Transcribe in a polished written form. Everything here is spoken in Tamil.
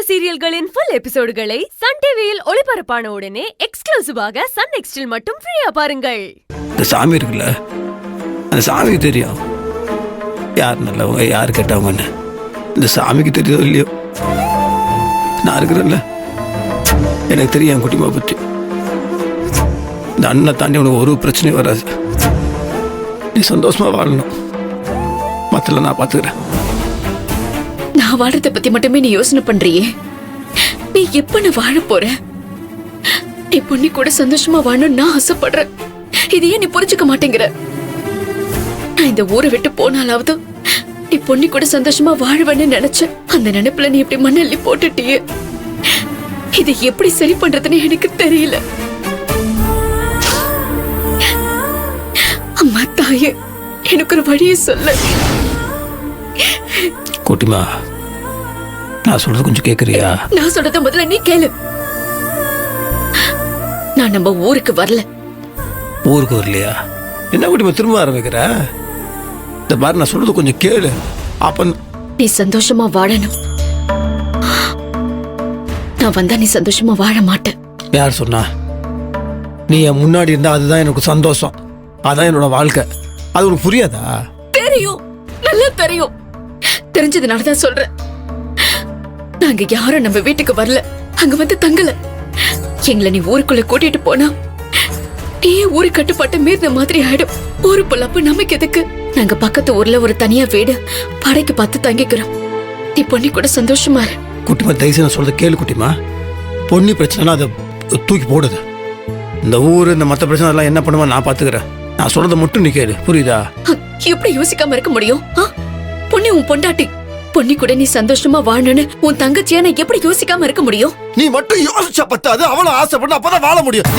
சீரியல்களின் ஃபுல் எபிசோடுகளை சன் டிவியில் ஒளிபரப்பான உடனே எக்ஸ்க்ளூசிவாக சன் நெக்ஸ்டில் மட்டும் ஃப்ரீயா பாருங்கள். இந்த சாமி இருக்குல்ல, அந்த சாமிக்கு தெரியும் யார் நல்லவங்க யார் கெட்டவங்கன்னு. இந்த சாமிக்கு தெரியுதோ இல்லையோ, நான் இருக்கிறேன்ல, எனக்கு தெரியும் என் குட்டிமா பற்றி. இந்த அண்ணனை தாண்டி உனக்கு ஒரு பிரச்சனையும் வராது. நீ சந்தோஷமா வாழணும், மற்றல நான் பார்த்துக்கிறேன். நான் வாழறத பத்தி மட்டுமே நீ யோசனை பண்றியே, நீ எப்ப நான் வாழ போற? நீ பொண்ணி கூட சந்தோஷமா வாழணும் நான் ஆசைப்படுறேன். இதையே நீ புரிஞ்சுக்க மாட்டேங்கிற. நான் இந்த ஊரை விட்டு போனாலாவது நீ பொண்ணி கூட சந்தோஷமா வாழ்வேன்னு நினைச்சேன். அந்த நினைப்புல நீ இப்படி மண்ணள்ளி போட்டுட்டியே. இதை எப்படி சரி பண்றதுன்னு எனக்கு தெரியல. அம்மா தாயே, எனக்கு ஒரு வழியை சொல்ல. குட்டிமா, நான் சொல்றது கொஞ்சம் கேக்குறியா? நான் சொல்றத முதல்ல நீ கேளு. நான் நம்ம ஊருக்கு வரல. ஊருக்கு வரலையா? என்ன குட்டிமா திரும்ப ஆரம்பிக்கிற? இந்த பாரு, நான் சொல்றது கொஞ்சம் கேளு. அப்ப நீ சந்தோஷமா வாழணும். நான் வந்தா நீ சந்தோஷமா வாழ மாட்ட. யார் சொன்னா? நீ என் முன்னாடி இருந்தா அதுதான் எனக்கு சந்தோஷம், அதான் என்னோட வாழ்க்கை. அது உனக்கு புரியாதா? தெரியும், நல்லா தெரியும். தெரிஞ்சதுனாலதான் சொல்றேன். நாங்க யாரும் நம்ம வீட்டுக்கு வரல, அங்க வந்து தங்கல. எங்களை நீ ஊருக்குள்ள கூட்டிட்டு போனா நீ ஊரு கட்டுப்பாட்டை மீறின மாதிரி ஆயிடும். ஊரு பொல்லாப்பு நமக்கு எதுக்கு? நாங்க பக்கத்து ஊர்ல ஒரு தனியா வீடு படைக்கு பார்த்து தங்கிக்கிறோம். நீ பொண்ணி கூட சந்தோஷமா இரு. குட்டிமா, தயவுசெய்து நான் சொல்றத கேளு குட்டிமா. பொண்ணி பிரச்சனைனா அதை தூக்கி போடுது. இந்த ஊரு இந்த மற்ற பிரச்சனை எல்லாம் என்ன பண்ணுமா நான் பாத்துக்கிறேன். நான் சொல்றத மட்டும் நீ கேளு, புரியுதா? எப்படி யோசிக்காம இருக்க முடியும்? பொண்ணி உன் பொண்டாட்டி. பொண்ணி கூட நீ சந்தோஷமா வாழணும்னு உன் தங்கச்சியா நான் எப்படி யோசிக்காம இருக்க முடியும்? நீ மட்டும் யோசிச்சா பத்தாது, அவளும் ஆசைப்படணும், அப்பதான் வாழ முடியும்.